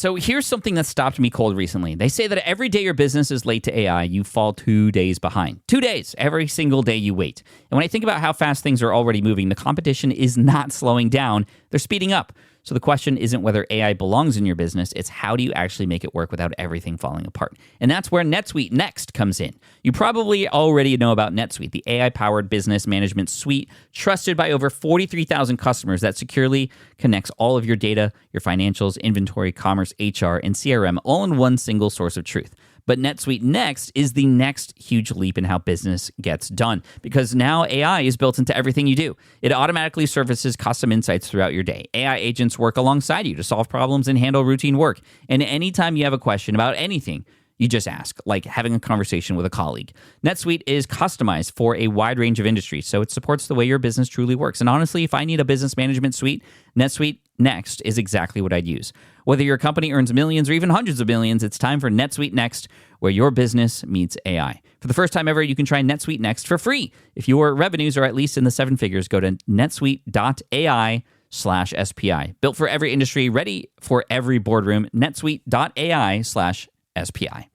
So here's something that stopped me cold recently. They say that every day your business is late to AI, you fall 2 days behind. 2 days, every single day you wait. And when I think about how fast things are already moving, the competition is not slowing down. They're speeding up. So the question isn't whether AI belongs in your business, it's how do you actually make it work without everything falling apart? And that's where NetSuite Next comes in. You probably already know about NetSuite, the AI-powered business management suite trusted by over 43,000 customers that securely connects all of your data, your financials, inventory, commerce, HR, and CRM all in one single source of truth. But NetSuite Next is the next huge leap in how business gets done because now AI is built into everything you do. It automatically surfaces custom insights throughout your day. AI agents work alongside you to solve problems and handle routine work. And anytime you have a question about anything, you just ask, like having a conversation with a colleague. NetSuite is customized for a wide range of industries, so it supports the way your business truly works. And honestly, if I need a business management suite, NetSuite Next is exactly what I'd use. Whether your company earns millions or even hundreds of millions, it's time for NetSuite Next, where your business meets AI. For the first time ever, you can try NetSuite Next for free. If your revenues are at least in the 7 figures, go to netsuite.ai/SPI. Built for every industry, ready for every boardroom, netsuite.ai/SPI.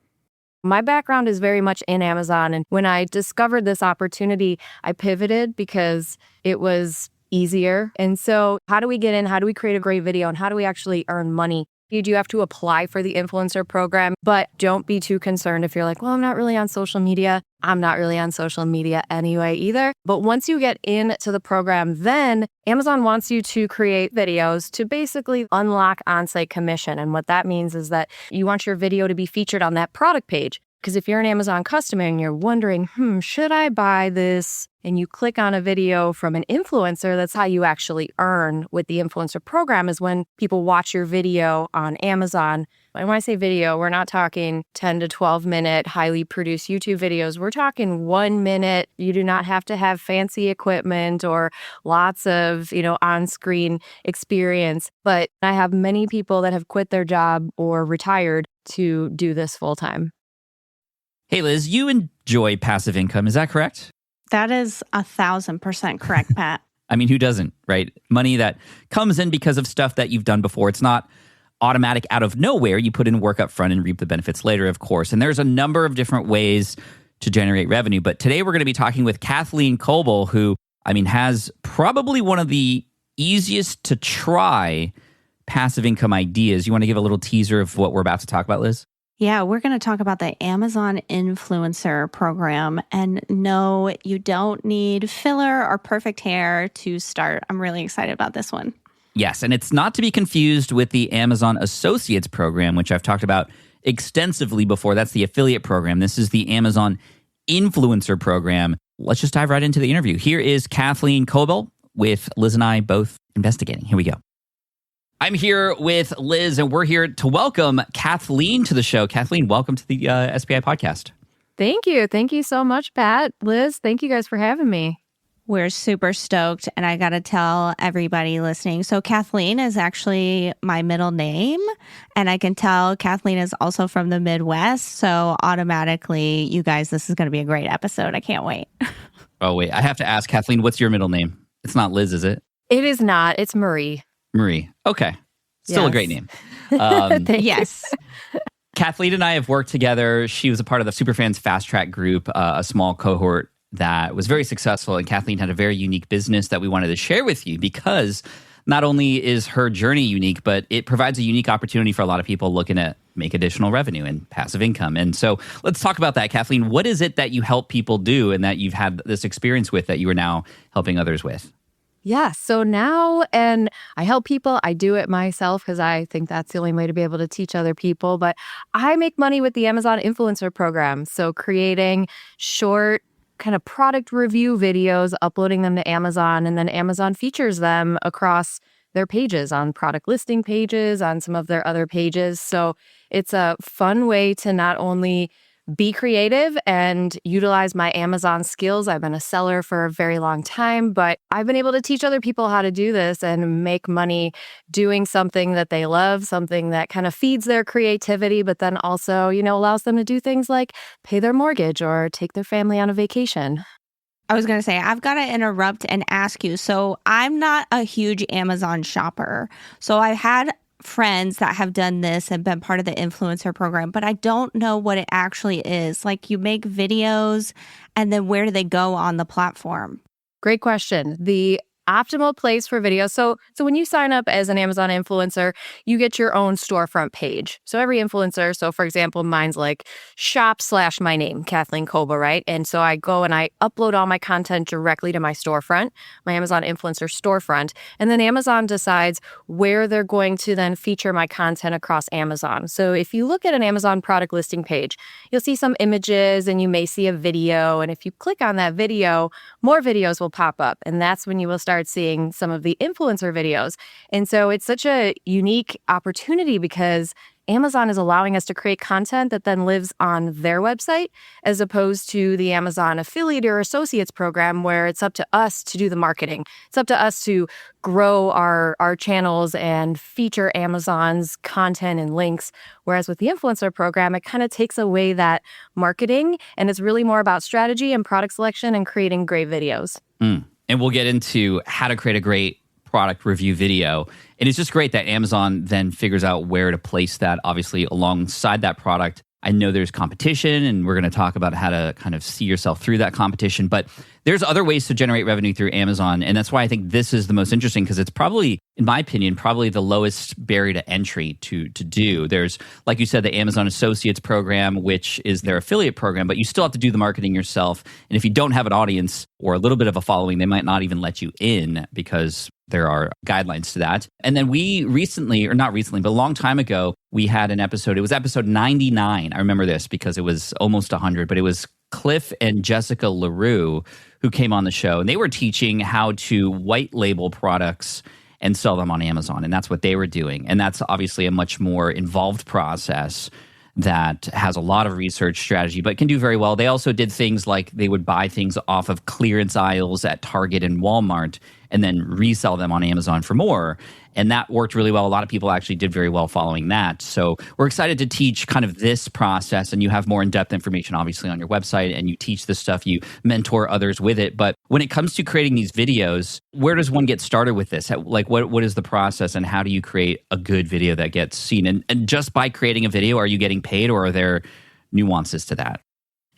My background is very much in Amazon. And when I discovered this opportunity, I pivoted because it was easier. And so how do we get in? How do we create a great video? And how do we actually earn money? You do have to apply for the influencer program, but don't be too concerned if you're like, well, I'm not really on social media. I'm not really on social media anyway either. But once you get into the program, then Amazon wants you to create videos to basically unlock on-site commission. And what that means is that you want your video to be featured on that product page. Because if you're an Amazon customer and you're wondering, should I buy this? And you click on a video from an influencer, that's how you actually earn with the influencer program is when people watch your video on Amazon. And when I say video, we're not talking 10 to 12 minute highly produced YouTube videos. We're talking 1 minute. You do not have to have fancy equipment or lots of, on-screen experience. But I have many people that have quit their job or retired to do this full time. Hey, Liz, you enjoy passive income. Is that correct? That is 1,000% correct, Pat. I mean, who doesn't, right? Money that comes in because of stuff that you've done before. It's not automatic out of nowhere. You put in work up front and reap the benefits later, of course. And there's a number of different ways to generate revenue. But today we're going to be talking with Kathleen Kobel, who, has probably one of the easiest to try passive income ideas. You want to give a little teaser of what we're about to talk about, Liz? Yeah, we're going to talk about the Amazon influencer program. And no, you don't need filler or perfect hair to start. I'm really excited about this one. Yes, and it's not to be confused with the Amazon Associates program, which I've talked about extensively before. That's the affiliate program. This is the Amazon Influencer program. Let's just dive right into the interview. Here is Kathleen Kobel with Liz and I both investigating. Here we go. I'm here with Liz, and we're here to welcome Kathleen to the show. Kathleen, welcome to the SPI podcast. Thank you. Thank you so much, Pat. Liz, thank you guys for having me. We're super stoked, and I got to tell everybody listening. So Kathleen is actually my middle name, and I can tell Kathleen is also from the Midwest. So automatically, you guys, this is going to be a great episode. I can't wait. Oh, wait. I have to ask, Kathleen, what's your middle name? It's not Liz, is it? It is not. It's Marie. Marie. Okay. Still a great name. Yes. Kathleen and I have worked together. She was a part of the Superfans Fast Track group, a small cohort that was very successful. And Kathleen had a very unique business that we wanted to share with you because not only is her journey unique, but it provides a unique opportunity for a lot of people looking to make additional revenue and passive income. And so let's talk about that. Kathleen, what is it that you help people do and that you've had this experience with that you are now helping others with? Yeah, so now, and I help people, I do it myself because I think that's the only way to be able to teach other people, but I make money with the Amazon Influencer program. So creating short kind of product review videos, uploading them to Amazon, and then Amazon features them across their pages, on product listing pages, on some of their other pages. So it's a fun way to not only be creative and utilize my Amazon skills. I've been a seller for a very long time, but I've been able to teach other people how to do this and make money doing something that they love, something that kind of feeds their creativity, but then also, allows them to do things like pay their mortgage or take their family on a vacation. I was going to say, I've got to interrupt and ask you. So I'm not a huge Amazon shopper. So I've had friends that have done this and been part of the influencer program, but I don't know what it actually is. Like, you make videos and then where do they go on the platform? Great question. The optimal place for videos. So when you sign up as an Amazon influencer, you get your own storefront page. So every influencer, so for example, mine's like shop/my name, Kathleen Kobel, right? And so I go and I upload all my content directly to my storefront, my Amazon influencer storefront. And then Amazon decides where they're going to then feature my content across Amazon. So if you look at an Amazon product listing page, you'll see some images and you may see a video. And if you click on that video, more videos will pop up. And that's when you will start seeing some of the influencer videos. And so it's such a unique opportunity because Amazon is allowing us to create content that then lives on their website, as opposed to the Amazon affiliate or associates program where it's up to us to do the marketing. It's up to us to grow our channels and feature Amazon's content and links. Whereas with the influencer program, it kind of takes away that marketing and it's really more about strategy and product selection and creating great videos. And we'll get into how to create a great product review video. And it's just great that Amazon then figures out where to place that, obviously, alongside that product. I know there's competition, and we're going to talk about how to kind of see yourself through that competition. But there's other ways to generate revenue through Amazon. And that's why I think this is the most interesting, because it's probably, in my opinion, probably the lowest barrier to entry to do. There's, like you said, the Amazon Associates program, which is their affiliate program, but you still have to do the marketing yourself. And if you don't have an audience or a little bit of a following, they might not even let you in because there are guidelines to that. And then we recently, or not recently, but a long time ago, we had an episode. It was episode 99. I remember this because it was almost 100, but it was Cliff and Jessica LaRue who came on the show. And they were teaching how to white label products and sell them on Amazon. And that's what they were doing. And that's obviously a much more involved process that has a lot of research strategy, but can do very well. They also did things like they would buy things off of clearance aisles at Target and Walmart and then resell them on Amazon for more. And that worked really well. A lot of people actually did very well following that. So we're excited to teach kind of this process, and you have more in-depth information, obviously, on your website, and you teach this stuff, you mentor others with it. But when it comes to creating these videos, where does one get started with this? Like, what is the process, and how do you create a good video that gets seen? And just by creating a video, are you getting paid, or are there nuances to that?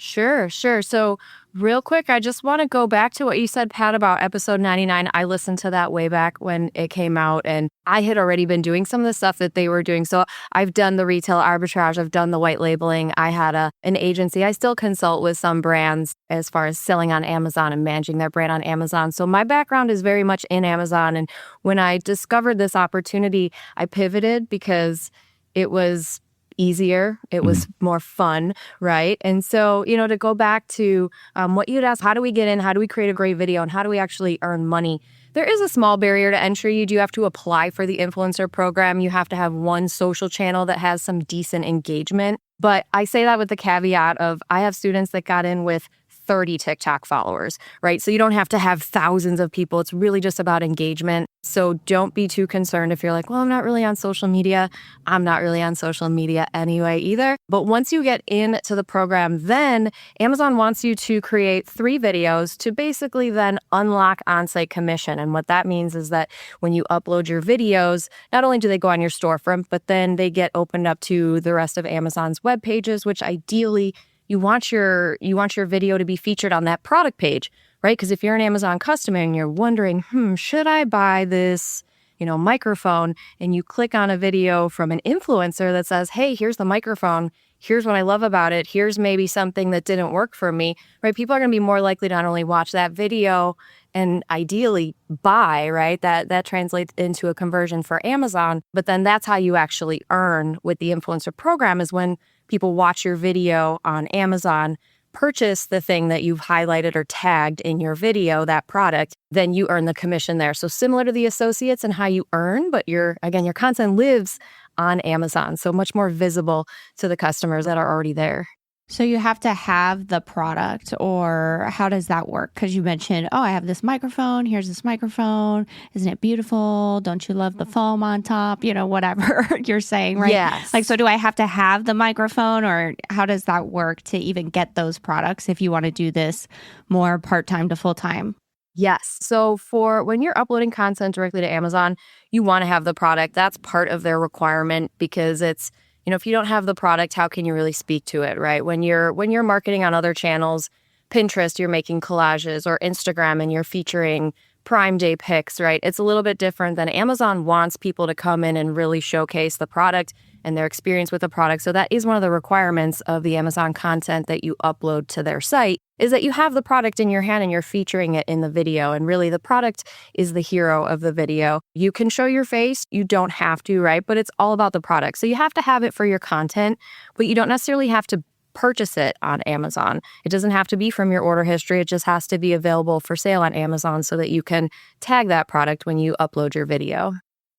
Sure. So real quick, I just want to go back to what you said, Pat, about episode 99. I listened to that way back when it came out, and I had already been doing some of the stuff that they were doing. So I've done the retail arbitrage. I've done the white labeling. I had an agency. I still consult with some brands as far as selling on Amazon and managing their brand on Amazon. So my background is very much in Amazon. And when I discovered this opportunity, I pivoted because it was easier. It was more fun, right? And so, to go back to what you'd asked, how do we get in? How do we create a great video? And how do we actually earn money? There is a small barrier to entry. You do have to apply for the influencer program. You have to have one social channel that has some decent engagement. But I say that with the caveat of I have students that got in with 30 TikTok followers, right? So you don't have to have thousands of people. It's really just about engagement. So don't be too concerned if you're like, well, I'm not really on social media. I'm not really on social media anyway either. But once you get into the program, then Amazon wants you to create 3 videos to basically then unlock on-site commission. And what that means is that when you upload your videos, not only do they go on your storefront, but then they get opened up to the rest of Amazon's web pages, which ideally you want your video to be featured on that product page, right? Because if you're an Amazon customer and you're wondering, should I buy this, microphone? And you click on a video from an influencer that says, hey, here's the microphone. Here's what I love about it. Here's maybe something that didn't work for me, right? People are going to be more likely to not only watch that video and ideally buy, right? That translates into a conversion for Amazon. But then that's how you actually earn with the influencer program, is when people watch your video on Amazon, purchase the thing that you've highlighted or tagged in your video, that product, then you earn the commission there. So similar to the associates and how you earn, but your content lives on Amazon. So much more visible to the customers that are already there. So you have to have the product, or how does that work? Because you mentioned, I have this microphone. Here's this microphone. Isn't it beautiful? Don't you love the foam on top? Whatever you're saying, right? Yes. So do I have to have the microphone, or how does that work to even get those products if you want to do this more part-time to full-time? Yes. So for when you're uploading content directly to Amazon, you want to have the product. That's part of their requirement because it's, if you don't have the product, how can you really speak to it, right? When you're marketing on other channels, Pinterest, you're making collages, or Instagram and you're featuring Prime Day pics, right? It's a little bit different than Amazon wants people to come in and really showcase the product and their experience with the product. So that is one of the requirements of the Amazon content that you upload to their site, is that you have the product in your hand and you're featuring it in the video. And really the product is the hero of the video. You can show your face, you don't have to, right? But it's all about the product. So you have to have it for your content, but you don't necessarily have to purchase it on Amazon. It doesn't have to be from your order history. It just has to be available for sale on Amazon so that you can tag that product when you upload your video.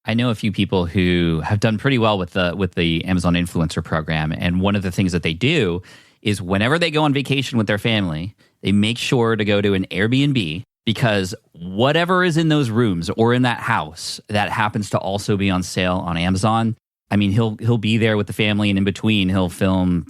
I know a few people who have done pretty well with the Amazon influencer program, and one of the things that they do is whenever they go on vacation with their family, they make sure to go to an Airbnb, because whatever is in those rooms or in that house that happens to also be on sale on Amazon, I mean, he'll be there with the family, and in between he'll film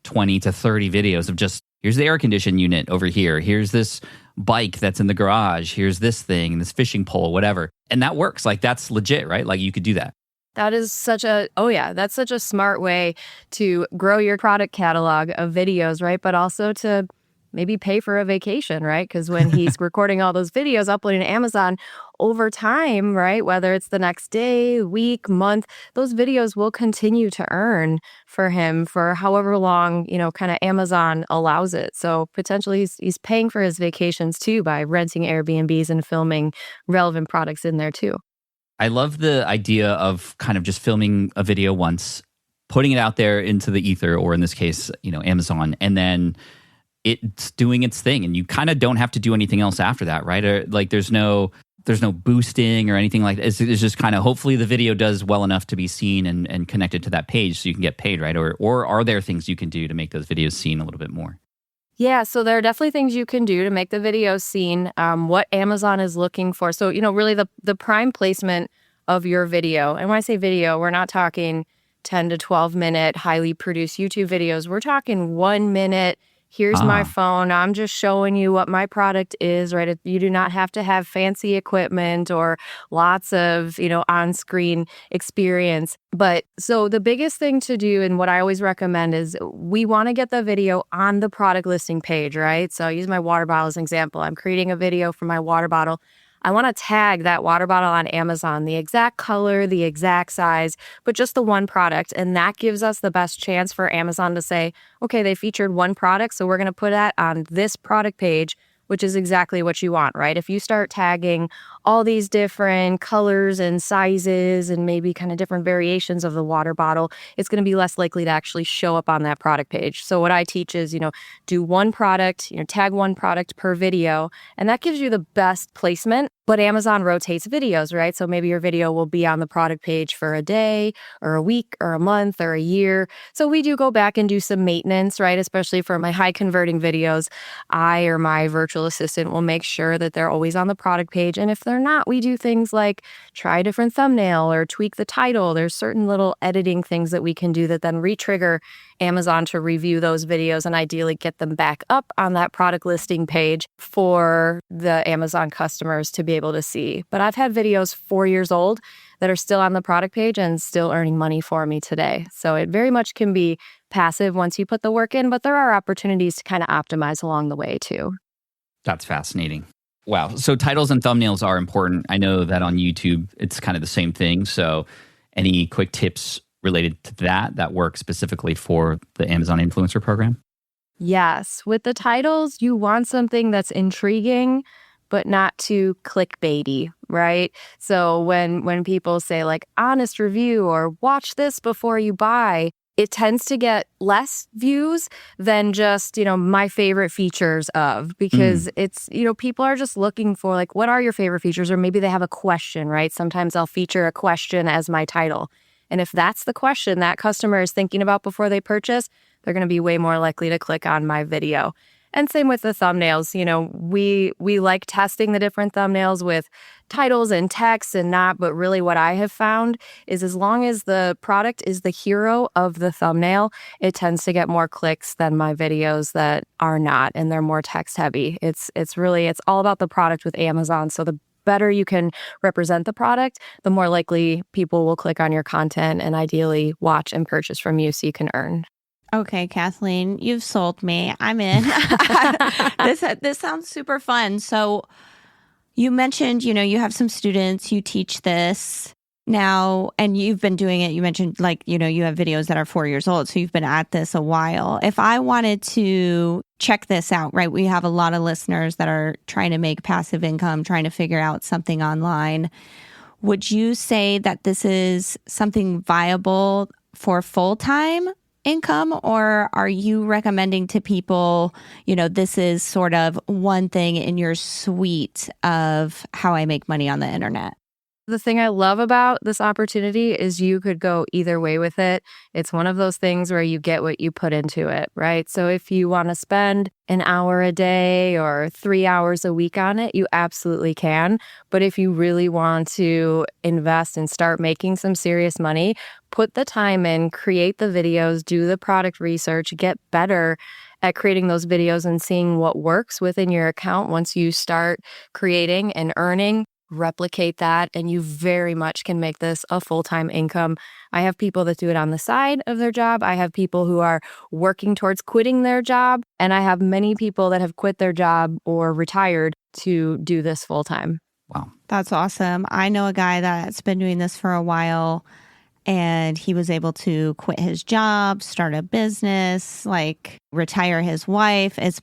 20 to 30 videos of just, here's the air conditioned unit over here, here's this bike that's in the garage, here's this thing, this fishing pole, whatever. And that works. Like, that's legit, right? Like, you could do that. That's such a smart way to grow your product catalog of videos, right? But also to maybe pay for a vacation, right? Because when he's recording all those videos, uploading to Amazon over time, right? Whether it's the next day, week, month, those videos will continue to earn for him for however long, kind of Amazon allows it. So potentially he's paying for his vacations too by renting Airbnbs and filming relevant products in there too. I love the idea of kind of just filming a video once, putting it out there into the ether, or in this case, Amazon, and then it's doing its thing, and you kind of don't have to do anything else after that, right? Or like there's no boosting or anything like that. It's just kind of, hopefully the video does well enough to be seen and connected to that page so you can get paid, right? Or are there things you can do to make those videos seen a little bit more? Yeah, so there are definitely things you can do to make the video seen, what Amazon is looking for. So, really the prime placement of your video. And when I say video, we're not talking 10 to 12 minute highly produced YouTube videos. We're talking 1 minute. Here's my phone. I'm just showing you what my product is, right? You do not have to have fancy equipment or lots of, on-screen experience. But so the biggest thing to do, and what I always recommend, is we want to get the video on the product listing page, right? So I use my water bottle as an example. I'm creating a video for my water bottle. I want to tag that water bottle on Amazon, the exact color, the exact size, but just the one product. And that gives us the best chance for Amazon to say, okay, they featured one product, so we're going to put that on this product page, which is exactly what you want, right? If you start tagging all these different colors and sizes and maybe kind of different variations of the water bottle, it's going to be less likely to actually show up on that product page. So what I teach is, do one product, tag one product per video, and that gives you the best placement. But Amazon rotates videos, right? So maybe your video will be on the product page for a day or a week or a month or a year. So we do go back and do some maintenance, right? Especially for my high converting videos, I or my virtual assistant will make sure that they're always on the product page. And if they're not, we do things like try a different thumbnail or tweak the title. There's certain little editing things that we can do that then re-trigger Amazon to review those videos and ideally get them back up on that product listing page for the Amazon customers to be able to see. But I've had videos 4 years old that are still on the product page and still earning money for me today. So it very much can be passive once you put the work in, but there are opportunities to kind of optimize along the way too. That's fascinating. Wow. So titles and thumbnails are important. I know that on YouTube, it's kind of the same thing. So any quick tips related to that work specifically for the Amazon Influencer Program? Yes. With the titles, you want something that's intriguing, but not too clickbaity, right? So when people say like honest review or watch this before you buy, it tends to get less views than just, my favorite features of, because it's, people are just looking for like, what are your favorite features? Or maybe they have a question, right? Sometimes I'll feature a question as my title. And if that's the question that customer is thinking about before they purchase, they're going to be way more likely to click on my video. And same with the thumbnails. We like testing the different thumbnails with titles and text and not, but really what I have found is as long as the product is the hero of the thumbnail, it tends to get more clicks than my videos that are not, and they're more text heavy. It's all about the product with Amazon. So the better you can represent the product, the more likely people will click on your content and ideally watch and purchase from you so you can earn. Okay, Kathleen, you've sold me. I'm in. This sounds super fun. So you mentioned, you have some students, you teach this now, and you've been doing it. You mentioned you have videos that are 4 years old. So you've been at this a while. If I wanted to check this out, right? We have a lot of listeners that are trying to make passive income, trying to figure out something online. Would you say that this is something viable for full-time income, or are you recommending to people, this is sort of one thing in your suite of how I make money on the internet? The thing I love about this opportunity is you could go either way with it. It's one of those things where you get what you put into it, right? So if you want to spend an hour a day or 3 hours a week on it, you absolutely can. But if you really want to invest and start making some serious money, put the time in, create the videos, do the product research, get better at creating those videos and seeing what works within your account. Once you start creating and earning, replicate that, and you very much can make this a full-time income. I have people that do it on the side of their job. I have people who are working towards quitting their job, and I have many people that have quit their job or retired to do this full-time. Wow. That's awesome. I know a guy that's been doing this for a while, and he was able to quit his job, start a business, retire his wife. It's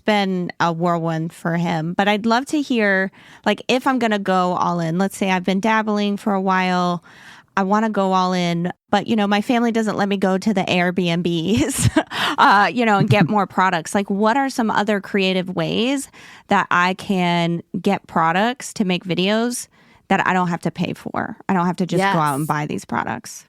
been a whirlwind for him. But I'd love to hear, if I'm going to go all in, let's say I've been dabbling for a while, I want to go all in, but, my family doesn't let me go to the Airbnbs, and get more products. What are some other creative ways that I can get products to make videos that I don't have to pay for? I don't have to just go out and buy these products.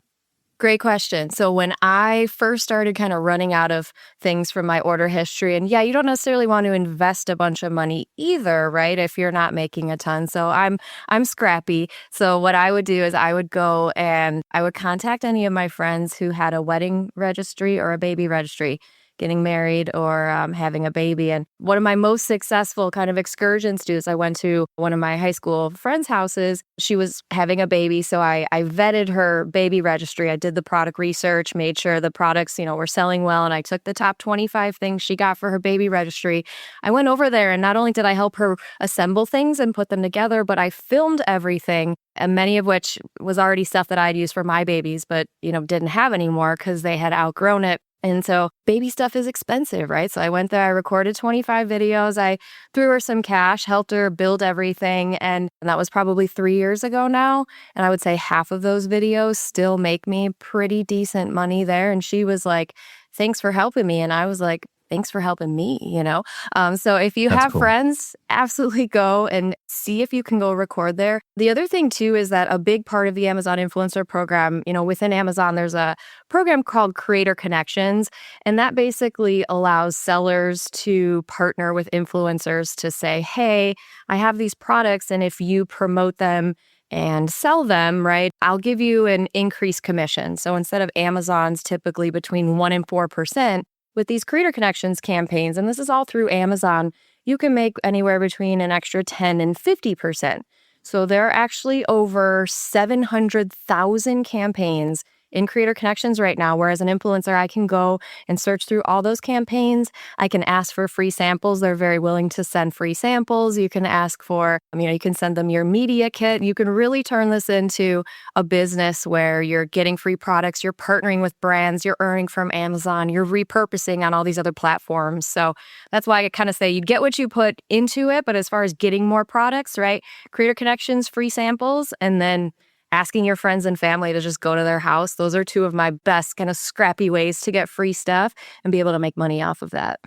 Great question. So when I first started kind of running out of things from my order history, and you don't necessarily want to invest a bunch of money either, right? If you're not making a ton. So I'm scrappy. So what I would do is I would go and I would contact any of my friends who had a wedding registry or a baby registry, getting married or having a baby. And one of my most successful kind of excursions is I went to one of my high school friends' houses. She was having a baby, so I vetted her baby registry. I did the product research, made sure the products, were selling well, and I took the top 25 things she got for her baby registry. I went over there, and not only did I help her assemble things and put them together, but I filmed everything, and many of which was already stuff that I'd used for my babies, but, didn't have anymore because they had outgrown it. And so baby stuff is expensive, right? So I went there, I recorded 25 videos. I threw her some cash, helped her build everything. And that was probably 3 years ago now. And I would say half of those videos still make me pretty decent money there. And she was like, thanks for helping me. And I was like, thanks for helping me, So if you have friends, absolutely go and see if you can go record there. The other thing too is that a big part of the Amazon Influencer Program, within Amazon, there's a program called Creator Connections. And that basically allows sellers to partner with influencers to say, hey, I have these products, and if you promote them and sell them, right, I'll give you an increased commission. So instead of Amazon's typically between 1% and 4%, with these Creator Connections campaigns, and this is all through Amazon, you can make anywhere between an extra 10 and 50%. So there are actually over 700,000 campaigns in Creator Connections right now, where as an influencer, I can go and search through all those campaigns. I can ask for free samples. They're very willing to send free samples. You can ask for, you can send them your media kit. You can really turn this into a business where you're getting free products, you're partnering with brands, you're earning from Amazon, you're repurposing on all these other platforms. So that's why I kind of say you get what you put into it. But as far as getting more products, right, Creator Connections, free samples, and then asking your friends and family to just go to their house. Those are two of my best kind of scrappy ways to get free stuff and be able to make money off of that.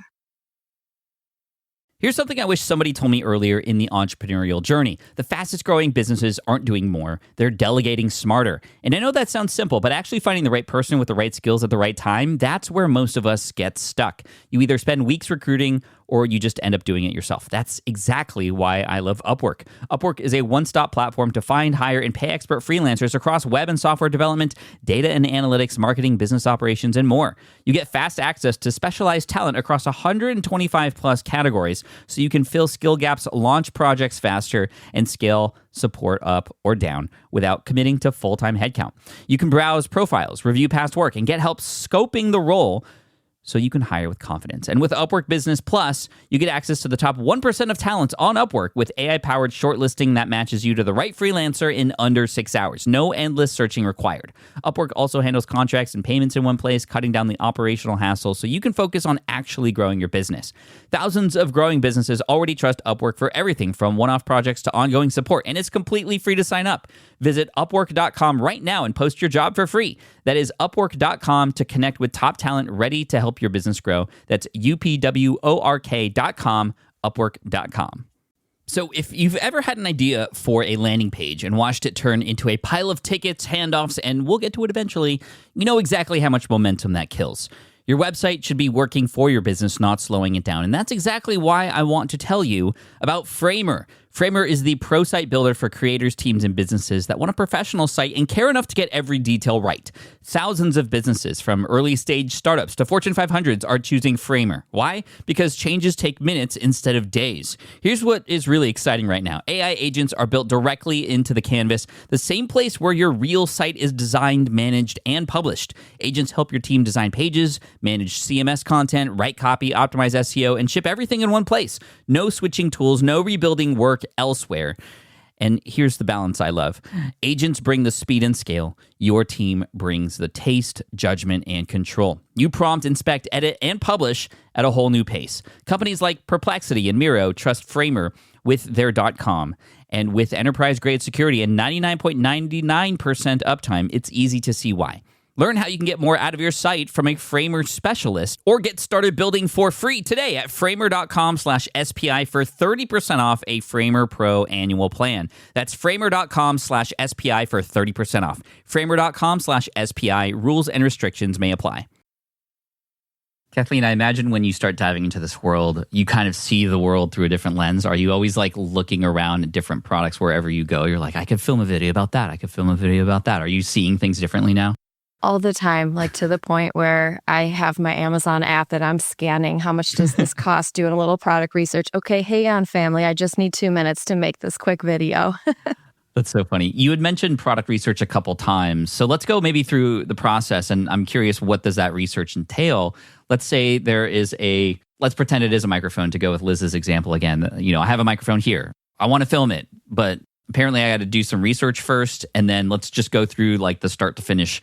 Here's something I wish somebody told me earlier in the entrepreneurial journey. The fastest growing businesses aren't doing more, they're delegating smarter. And I know that sounds simple, but actually finding the right person with the right skills at the right time, that's where most of us get stuck. You either spend weeks recruiting or you just end up doing it yourself. That's exactly why I love Upwork. Upwork is a one-stop platform to find, hire, and pay expert freelancers across web and software development, data and analytics, marketing, business operations, and more. You get fast access to specialized talent across 125 plus categories, so you can fill skill gaps, launch projects faster, and scale support up or down without committing to full-time headcount. You can browse profiles, review past work, and get help scoping the role so you can hire with confidence. And with Upwork Business Plus, you get access to the top 1% of talents on Upwork with AI-powered shortlisting that matches you to the right freelancer in under 6 hours. No endless searching required. Upwork also handles contracts and payments in one place, cutting down the operational hassle so you can focus on actually growing your business. Thousands of growing businesses already trust Upwork for everything from one-off projects to ongoing support, and it's completely free to sign up. Visit Upwork.com right now and post your job for free. That is Upwork.com to connect with top talent ready to help your business grow. That's UPWORK.com, Upwork.com. So if you've ever had an idea for a landing page and watched it turn into a pile of tickets, handoffs, and we'll get to it eventually, you know exactly how much momentum that kills. Your website should be working for your business, not slowing it down. And that's exactly why I want to tell you about Framer. Framer is the pro site builder for creators, teams, and businesses that want a professional site and care enough to get every detail right. Thousands of businesses, from early stage startups to Fortune 500s, are choosing Framer. Why? Because changes take minutes instead of days. Here's what is really exciting right now. AI agents are built directly into the canvas, the same place where your real site is designed, managed, and published. Agents help your team design pages, manage CMS content, write copy, optimize SEO, and ship everything in one place. No switching tools, no rebuilding work elsewhere. And here's the balance I love. Agents bring the speed and scale. Your team brings the taste, judgment, and control. You prompt, inspect, edit, and publish at a whole new pace. Companies like Perplexity and Miro trust Framer with their .com. And with enterprise-grade security and 99.99% uptime, it's easy to see why. Learn how you can get more out of your site from a Framer specialist, or get started building for free today at framer.com/SPI for 30% off a Framer Pro annual plan. That's framer.com/SPI for 30% off. Framer.com/SPI. Rules and restrictions may apply. Kathleen, I imagine when you start diving into this world, you kind of see the world through a different lens. Are you always like looking around at different products wherever you go? You're like, I could film a video about that. I could film a video about that. Are you seeing things differently now? All the time, like to the point where I have my Amazon app that I'm scanning. How much does this cost? Doing a little product research. Okay, hey on family, I just need 2 minutes to make this quick video. That's so funny. You had mentioned product research a couple times. So let's go maybe through the process. And I'm curious, what does that research entail? Let's say there is let's pretend it is a microphone to go with Liz's example again. You know, I have a microphone here. I want to film it, but apparently I got to do some research first. And then let's just go through like the start to finish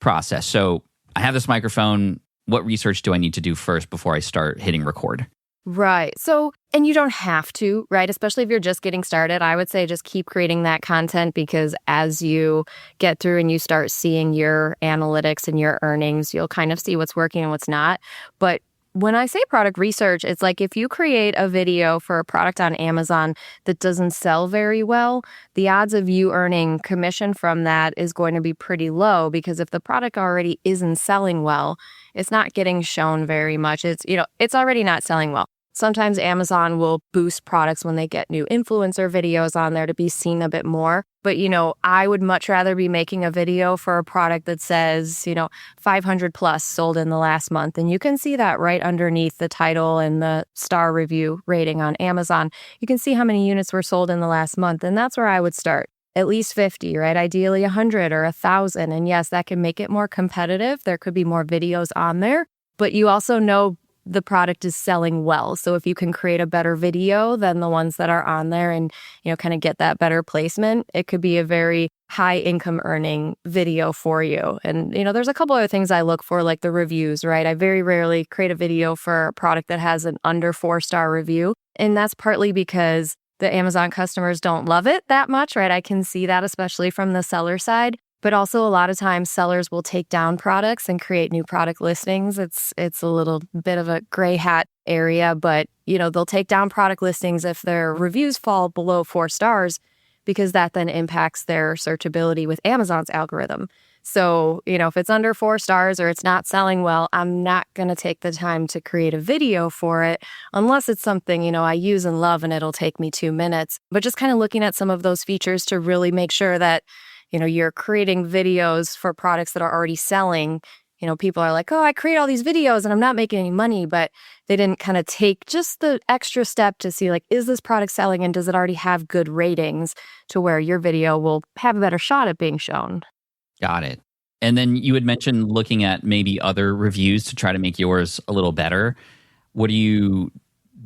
process. So I have this microphone. What research do I need to do first before I start hitting record? Right. So, and you don't have to, right? Especially if you're just getting started. I would say just keep creating that content, because as you get through and you start seeing your analytics and your earnings, you'll kind of see what's working and what's not. But when I say product research, it's like if you create a video for a product on Amazon that doesn't sell very well, the odds of you earning commission from that is going to be pretty low, because if the product already isn't selling well, it's not getting shown very much. It's already not selling well. Sometimes Amazon will boost products when they get new influencer videos on there to be seen a bit more. But, I would much rather be making a video for a product that says, 500 plus sold in the last month. And you can see that right underneath the title and the star review rating on Amazon. You can see how many units were sold in the last month. And that's where I would start. At least 50, right? Ideally 100 or 1,000. And yes, that can make it more competitive. There could be more videos on there. But you also know the product is selling well. So if you can create a better video than the ones that are on there and, kind of get that better placement, it could be a very high income earning video for you. And, there's a couple other things I look for, like the reviews, right? I very rarely create a video for a product that has an under 4-star review. And that's partly because the Amazon customers don't love it that much, right? I can see that, especially from the seller side. But also a lot of times sellers will take down products and create new product listings. It's a little bit of a gray hat area, but they'll take down product listings if their reviews fall below 4 stars. because that then impacts their searchability with Amazon's algorithm. So, if it's under 4 stars or it's not selling well, I'm not going to take the time to create a video for it unless it's something, I use and love and it'll take me 2 minutes. But just kind of looking at some of those features to really make sure that, you're creating videos for products that are already selling. People are like, oh, I create all these videos and I'm not making any money, but they didn't kind of take just the extra step to see, like, is this product selling and does it already have good ratings to where your video will have a better shot at being shown? Got it. And then you had mentioned looking at maybe other reviews to try to make yours a little better. What are you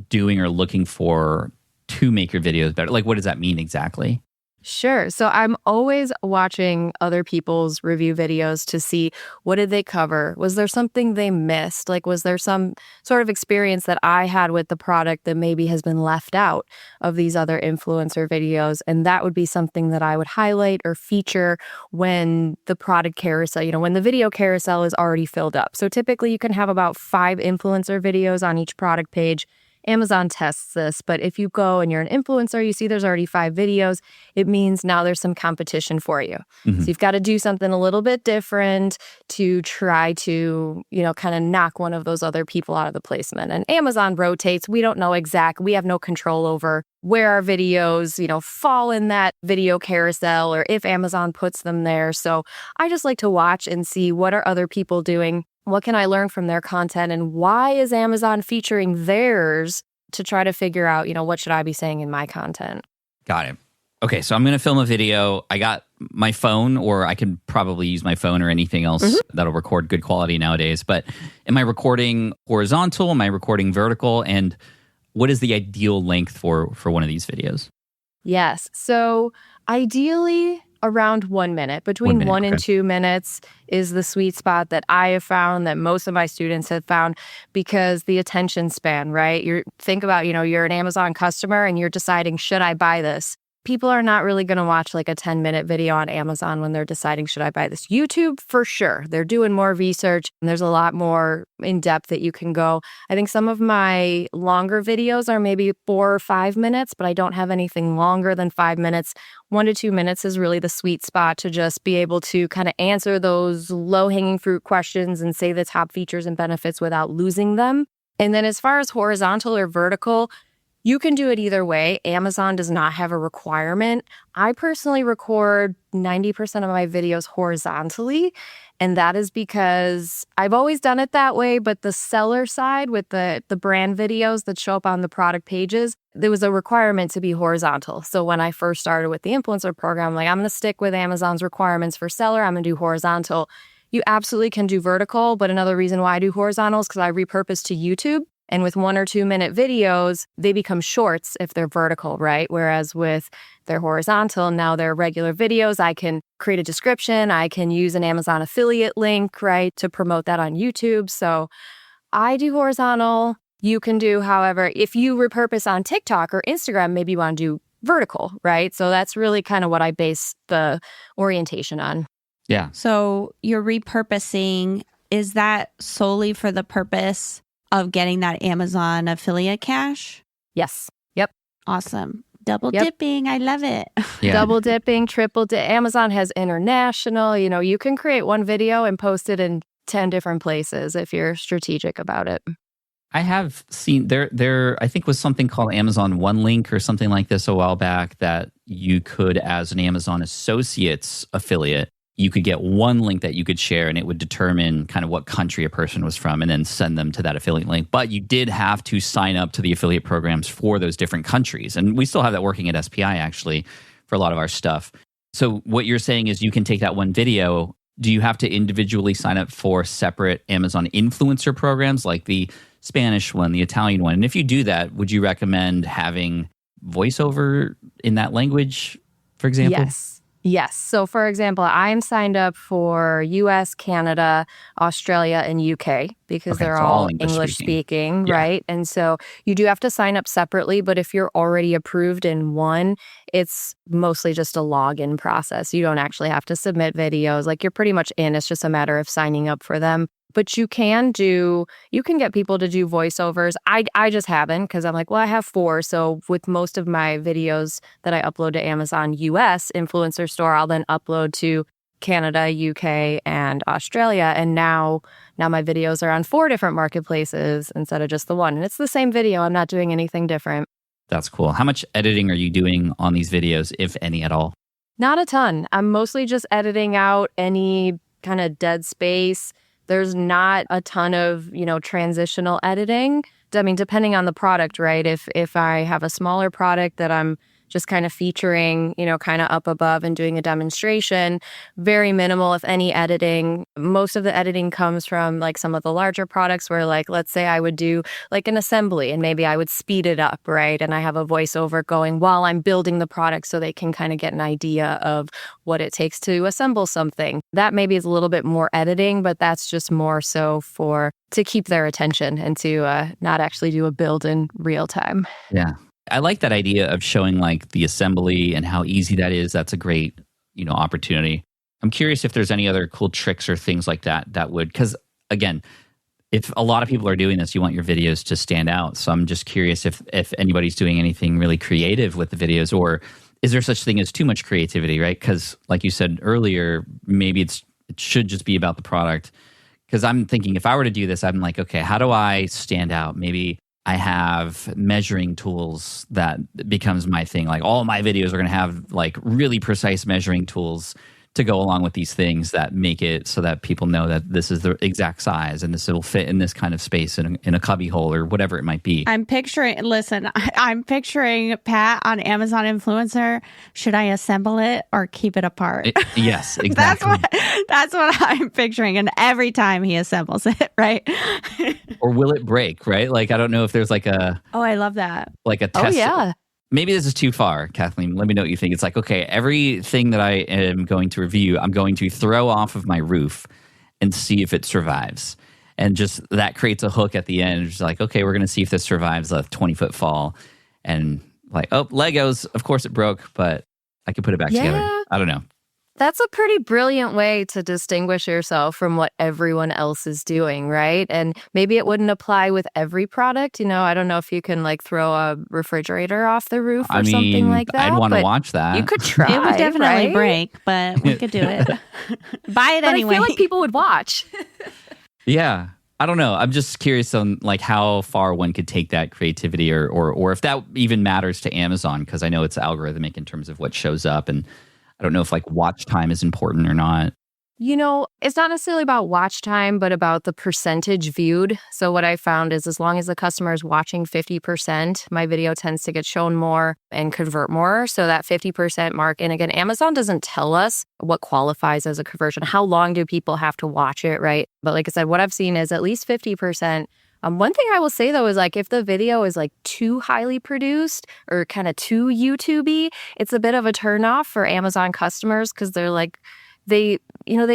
doing or looking for to make your videos better? Like, what does that mean exactly? Sure. So I'm always watching other people's review videos to see, what did they cover? Was there something they missed? Like, was there some sort of experience that I had with the product that maybe has been left out of these other influencer videos? And that would be something that I would highlight or feature when the product carousel, when the video carousel is already filled up. So typically you can have about 5 influencer videos on each product page. Amazon tests this, but if you go and you're an influencer, you see there's already 5 videos, it means now there's some competition for you. So you've got to do something a little bit different to try to, kind of knock one of those other people out of the placement. And Amazon rotates. We don't know we have no control over where our videos, fall in that video carousel or if Amazon puts them there. So I just like to watch and see, what are other people doing? What can I learn from their content, and why is Amazon featuring theirs, to try to figure out, what should I be saying in my content? Got it. Okay, so I'm going to film a video. I got my phone, or I can probably use my phone or anything else that'll record good quality nowadays. But am I recording horizontal? Am I recording vertical? And what is the ideal length for one of these videos? Yes. So ideally, around 1 minute. Between 1 and 2 minutes is the sweet spot that I have found, that most of my students have found, because the attention span, right? Think about, you're an Amazon customer and you're deciding, should I buy this? People are not really going to watch like a 10-minute video on Amazon when they're deciding, should I buy this? YouTube, for sure. They're doing more research and there's a lot more in depth that you can go. I think some of my longer videos are maybe 4 or 5 minutes, but I don't have anything longer than 5 minutes. 1 to 2 minutes is really the sweet spot to just be able to kind of answer those low-hanging fruit questions and say the top features and benefits without losing them. And then as far as horizontal or vertical, you can do it either way. Amazon does not have a requirement. I personally record 90% of my videos horizontally, and that is because I've always done it that way, but the seller side with the brand videos that show up on the product pages, there was a requirement to be horizontal. So when I first started with the influencer program, I'm like, I'm going to stick with Amazon's requirements for seller. I'm going to do horizontal. You absolutely can do vertical, but another reason why I do horizontal is because I repurpose to YouTube. And with 1 or 2 minute videos, they become shorts if they're vertical, right? Whereas with their horizontal, now they're regular videos. I can create a description. I can use an Amazon affiliate link, right, to promote that on YouTube. So I do horizontal. You can do, however, if you repurpose on TikTok or Instagram, maybe you want to do vertical, right? So that's really kind of what I base the orientation on. Yeah. So you're repurposing, is that solely for the purpose of getting that Amazon affiliate cash? Yes. Yep. Awesome. Double dipping. I love it. Yeah. Double dipping, triple dip. Amazon has international. You can create one video and post it in 10 different places if you're strategic about it. I have seen there I think was something called Amazon One Link or something like this a while back, that you could, as an Amazon Associates affiliate, you could get one link that you could share and it would determine kind of what country a person was from and then send them to that affiliate link. But you did have to sign up to the affiliate programs for those different countries. And we still have that working at SPI actually for a lot of our stuff. So what you're saying is you can take that one video. Do you have to individually sign up for separate Amazon influencer programs like the Spanish one, the Italian one? And if you do that, would you recommend having voiceover in that language, for example? Yes. So, for example, I'm signed up for US, Canada, Australia, and UK because they're all English speaking, right? And so you do have to sign up separately, but if you're already approved in one, it's mostly just a login process. You don't actually have to submit videos. Like, you're pretty much in. It's just a matter of signing up for them. But you can get people to do voiceovers. I just haven't, because I'm like, well, I have 4. So with most of my videos that I upload to Amazon US influencer store, I'll then upload to Canada, UK, and Australia. And now my videos are on 4 different marketplaces instead of just the one. And it's the same video. I'm not doing anything different. That's cool. How much editing are you doing on these videos, if any at all? Not a ton. I'm mostly just editing out any kind of dead space. There's not a ton of, transitional editing. I mean, depending on the product, right? If I have a smaller product that I'm just kind of featuring, kind of up above and doing a demonstration, very minimal, if any, editing. Most of the editing comes from like some of the larger products where, like, let's say I would do like an assembly and maybe I would speed it up, right? And I have a voiceover going while I'm building the product so they can kind of get an idea of what it takes to assemble something. That maybe is a little bit more editing, but that's just more so to keep their attention and to not actually do a build in real time. Yeah. I like that idea of showing like the assembly and how easy that is. That's a great, opportunity. I'm curious if there's any other cool tricks or things like that would, because again, if a lot of people are doing this, you want your videos to stand out. So I'm just curious if anybody's doing anything really creative with the videos, or is there such thing as too much creativity, right? Because like you said earlier, maybe it should just be about the product. Because I'm thinking if I were to do this, I'm like, okay, how do I stand out? Maybe I have measuring tools that becomes my thing. Like all my videos are going to have like really precise measuring tools to go along with these things that make it so that people know that this is the exact size and it'll fit in this kind of space in a cubby hole or whatever it might be. I'm picturing Pat on Amazon Influencer. Should I assemble it or keep it apart? Yes, exactly. That's what I'm picturing. And every time he assembles it, right? Or will it break, right? Like, I don't know if there's like a... Oh, I love that. Like a test. Oh, yeah. Maybe this is too far, Kathleen. Let me know what you think. It's like, okay, everything that I am going to review, I'm going to throw off of my roof and see if it survives. And just that creates a hook at the end. It's like, okay, we're going to see if this survives a 20-foot fall. And like, oh, Legos, of course it broke, but I could put it back together. I don't know. That's a pretty brilliant way to distinguish yourself from what everyone else is doing, right? And maybe it wouldn't apply with every product. I don't know if you can like throw a refrigerator off the roof or something like that. I'd want to watch that. You could try. It would definitely right? break, but we could do it. Buy it anyway. I feel like people would watch. Yeah. I don't know. I'm just curious on like how far one could take that creativity or if that even matters to Amazon, because I know it's algorithmic in terms of what shows up, and I don't know if like watch time is important or not. It's not necessarily about watch time, but about the percentage viewed. So what I found is as long as the customer is watching 50%, my video tends to get shown more and convert more. So that 50% mark. And again, Amazon doesn't tell us what qualifies as a conversion. How long do people have to watch it, right? But like I said, what I've seen is at least 50%. One thing I will say, though, is like if the video is like too highly produced or kind of too YouTube-y, it's a bit of a turnoff for Amazon customers because they're like, they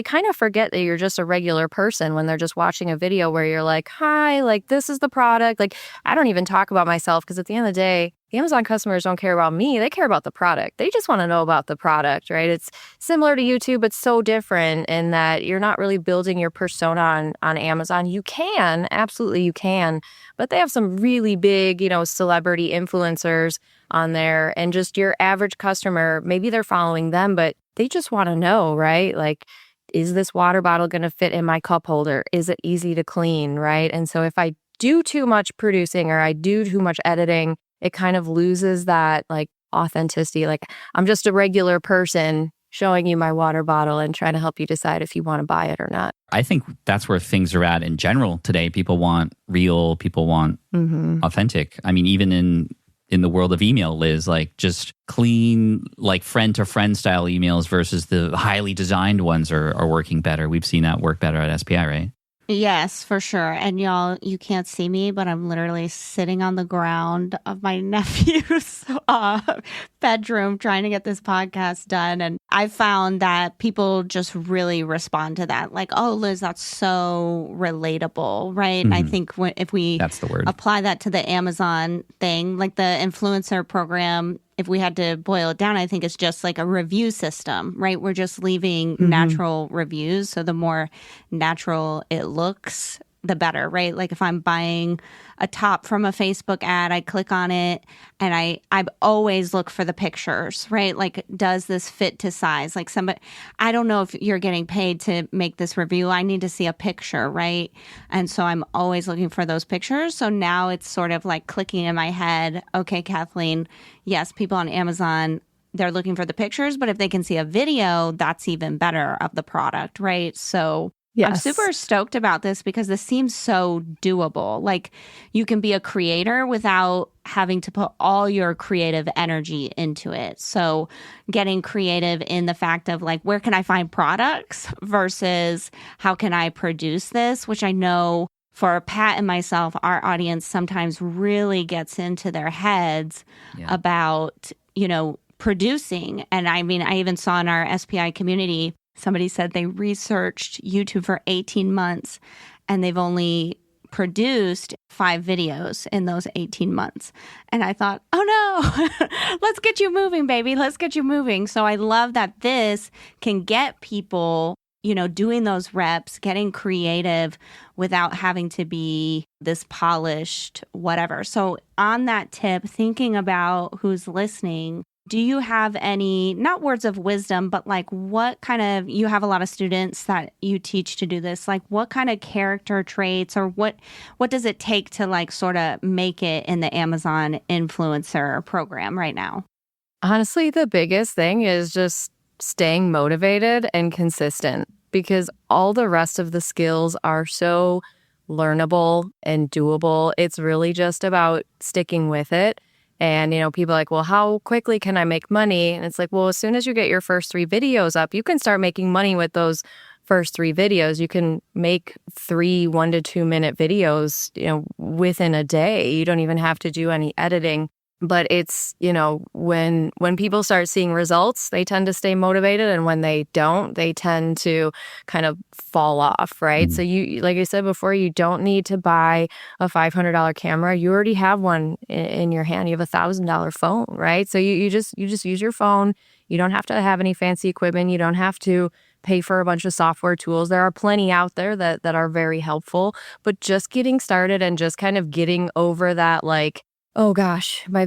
kind of forget that you're just a regular person when they're just watching a video where you're like, hi, like this is the product. Like I don't even talk about myself because at the end of the day, the Amazon customers don't care about me. They care about the product. They just want to know about the product, right? It's similar to YouTube, but so different in that you're not really building your persona on Amazon. You can, absolutely you can, but they have some really big, celebrity influencers on there, and just your average customer, maybe they're following them, but they just want to know, right? Like, is this water bottle going to fit in my cup holder? Is it easy to clean, right? And so if I do too much producing or I do too much editing, it kind of loses that like authenticity. Like I'm just a regular person showing you my water bottle and trying to help you decide if you want to buy it or not. I think that's where things are at in general today. People want real, people want authentic. I mean, even in the world of email, Liz, like just clean, like friend-to-friend style emails versus the highly designed ones are working better. We've seen that work better at SPI, right? Yes, for sure. And y'all, you can't see me, but I'm literally sitting on the ground of my nephew's bedroom trying to get this podcast done. And I found that people just really respond to that. Like, oh, Liz, that's so relatable, right? And I think if we that's the word. Apply that to the Amazon thing, like the influencer program, if we had to boil it down, I think it's just like a review system, right? We're just leaving natural reviews. So the more natural it looks, the better, right? Like if I'm buying a top from a Facebook ad, I click on it and I always look for the pictures, right? Like, does this fit to size? Like I don't know if you're getting paid to make this review. I need to see a picture, right? And so I'm always looking for those pictures. So now it's sort of like clicking in my head, okay, Kathleen, yes, people on Amazon, they're looking for the pictures, but if they can see a video, that's even better of the product, right? So Yes. I'm super stoked about this because this seems so doable. Like, you can be a creator without having to put all your creative energy into it. So getting creative in the fact of like, where can I find products versus how can I produce this, which I know for Pat and myself, our audience sometimes really gets into their heads about, producing. And I mean, I even saw in our SPI community, somebody said they researched YouTube for 18 months and they've only produced 5 videos in those 18 months. And I thought, oh no, let's get you moving, baby. Let's get you moving. So I love that this can get people, doing those reps, getting creative without having to be this polished whatever. So on that tip, thinking about who's listening, do you have any, not words of wisdom, but like what kind of, you have a lot of students that you teach to do this, like what kind of character traits or what does it take to like sort of make it in the Amazon influencer program right now? Honestly, the biggest thing is just staying motivated and consistent, because all the rest of the skills are so learnable and doable. It's really just about sticking with it. And, people are like, well, how quickly can I make money? And it's like, well, as soon as you get your first 3 videos up, you can start making money with those first 3 videos. You can make 3 1 to 2 minute videos, within a day. You don't even have to do any editing. But it's, when people start seeing results, they tend to stay motivated. And when they don't, they tend to kind of fall off, right? So you, like I said before, you don't need to buy a $500 camera. You already have one in your hand. You have a $1,000 phone, right? So you just use your phone. You don't have to have any fancy equipment. You don't have to pay for a bunch of software tools. There are plenty out there that are very helpful. But just getting started and just kind of getting over that, like, oh gosh, my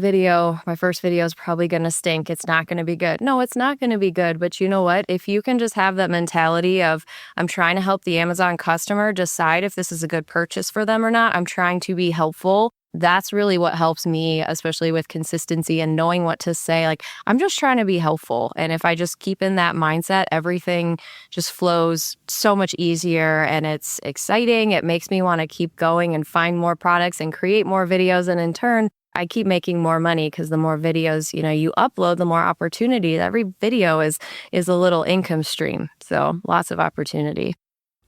first video is probably going to stink. It's not going to be good. No, it's not going to be good. But you know what? If you can just have that mentality of, I'm trying to help the Amazon customer decide if this is a good purchase for them or not. I'm trying to be helpful. That's really what helps me, especially with consistency and knowing what to say. Like, I'm just trying to be helpful. And if I just keep in that mindset, everything just flows so much easier and it's exciting. It makes me want to keep going and find more products and create more videos. And in turn, I keep making more money because the more videos, you upload, the more opportunity. Every video is a little income stream. So lots of opportunity.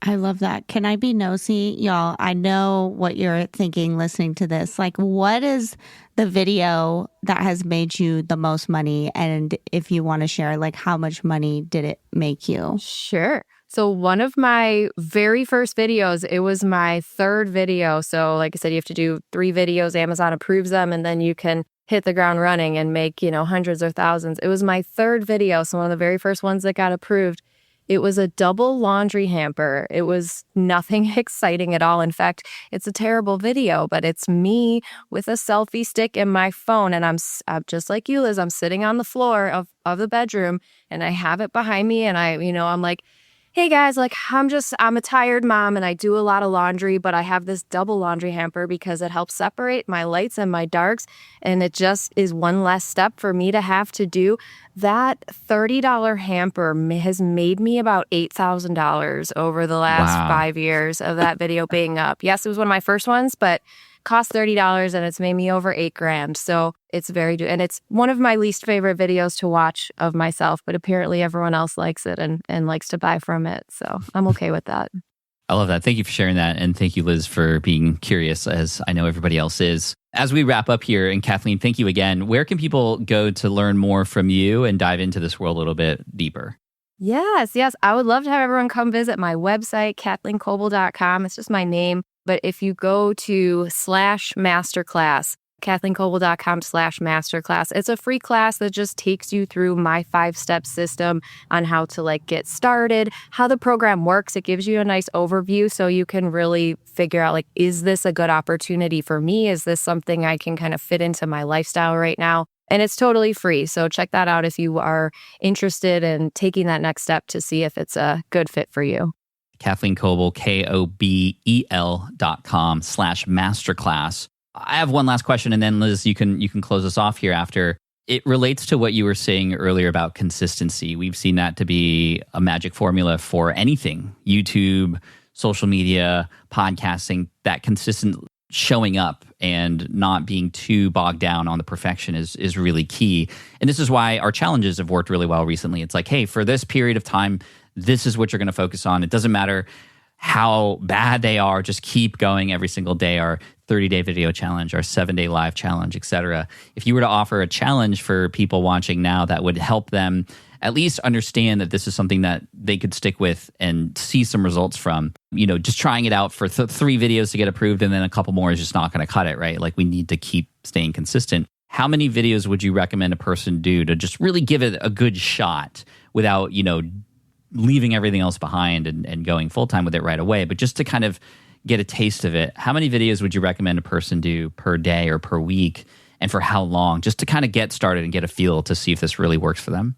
I love that. Can I be nosy, y'all? I know what you're thinking listening to this. Like, what is the video that has made you the most money? And if you want to share, like, how much money did it make you? Sure. So one of my very first videos, it was my 3rd video. So like I said, you have to do 3 videos. Amazon approves them, and then you can hit the ground running and make, hundreds or thousands. It was my 3rd video. So one of the very first ones that got approved. It was a double laundry hamper. It was nothing exciting at all. In fact, it's a terrible video, but it's me with a selfie stick in my phone. And I'm just like you, Liz, I'm sitting on the floor of the bedroom and I have it behind me. And I'm like, hey guys, like I'm a tired mom and I do a lot of laundry, but I have this double laundry hamper because it helps separate my lights and my darks. And it just is one less step for me to have to do. That $30 hamper has made me about $8,000 over the last 5 years of that video being up. Yes, it was one of my first ones, but cost $30 and it's made me over $8,000. So it's and it's one of my least favorite videos to watch of myself, but apparently everyone else likes it and likes to buy from it. So I'm okay with that. I love that. Thank you for sharing that. And thank you, Liz, for being curious, as I know everybody else is. As we wrap up here, and Kathleen, thank you again. Where can people go to learn more from you and dive into this world a little bit deeper? Yes. I would love to have everyone come visit my website, KathleenKobel.com. It's just my name. But if you go to /masterclass, KathleenKobel.com/masterclass. It's a free class that just takes you through my 5-step system on how to like get started, how the program works. It gives you a nice overview so you can really figure out like, is this a good opportunity for me? Is this something I can kind of fit into my lifestyle right now? And it's totally free. So check that out if you are interested in taking that next step to see if it's a good fit for you. Kathleen Kobel, KOBEL.com/masterclass. I have one last question, and then Liz, you can close us off here after. It relates to what you were saying earlier about consistency. We've seen that to be a magic formula for anything, YouTube, social media, podcasting, that consistent showing up and not being too bogged down on the perfection is really key. And this is why our challenges have worked really well recently. It's like, hey, for this period of time, this is what you're going to focus on. It doesn't matter how bad they are, just keep going every single day. Our 30-day video challenge, our 7-day live challenge, etc. If you were to offer a challenge for people watching now that would help them at least understand that this is something that they could stick with and see some results from, just trying it out for 3 videos to get approved and then a couple more is just not going to cut it, right? Like we need to keep staying consistent. How many videos would you recommend a person do to just really give it a good shot without, leaving everything else behind and going full-time with it right away, but just to kind of get a taste of it? How many videos would you recommend a person do per day or per week, and for how long, just to kind of get started and get a feel to see if this really works for them?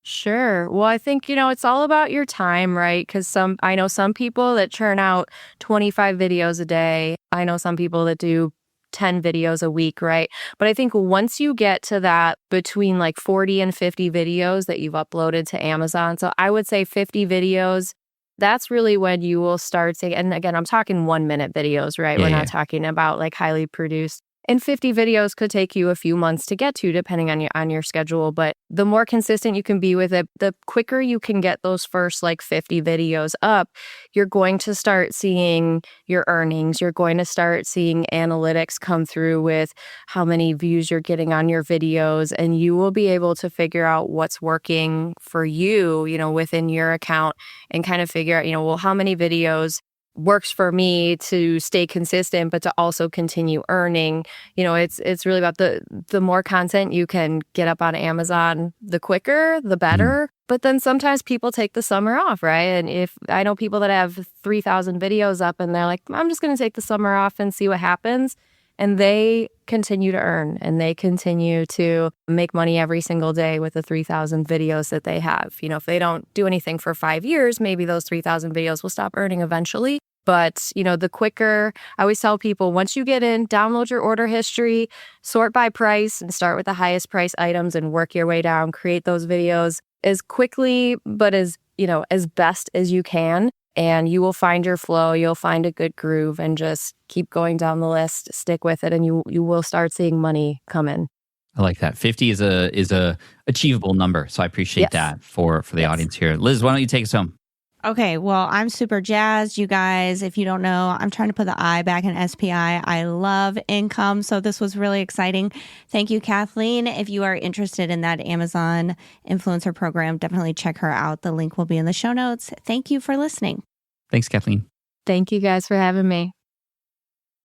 Sure. Well, I think, it's all about your time, right? Because I know some people that churn out 25 videos a day. I know some people that do 10 videos a week, right? But I think once you get to that between like 40 and 50 videos that you've uploaded to Amazon, so I would say 50 videos, that's really when you will start saying, and again, I'm talking 1-minute videos, right? We're not talking about like highly produced. And 50 videos could take you a few months to get to, depending on your schedule. But the more consistent you can be with it, the quicker you can get those first like 50 videos up, you're going to start seeing your earnings. You're going to start seeing analytics come through with how many views you're getting on your videos. And you will be able to figure out what's working for you, within your account, and kind of figure out, well, how many videos works for me to stay consistent, but to also continue earning. It's really about the more content you can get up on Amazon, the quicker, the better. But then sometimes people take the summer off, right? And if I know people that have 3,000 videos up and they're like, I'm just going to take the summer off and see what happens. And they continue to earn and they continue to make money every single day with the 3,000 videos that they have. If they don't do anything for 5 years, maybe those 3,000 videos will stop earning eventually. But, the quicker, I always tell people, once you get in, download your order history, sort by price, and start with the highest price items and work your way down. Create those videos as quickly, but as best as you can. And you will find your flow, you'll find a good groove, and just keep going down the list, stick with it, and you will start seeing money come in. I like that. 50 is a achievable number. So I appreciate that for the audience here. Liz, why don't you take us home? Okay, well, I'm super jazzed, you guys. If you don't know, I'm trying to put the I back in SPI. I love income, so this was really exciting. Thank you, Kathleen. If you are interested in that Amazon influencer program, definitely check her out. The link will be in the show notes. Thank you for listening. Thanks, Kathleen. Thank you guys for having me.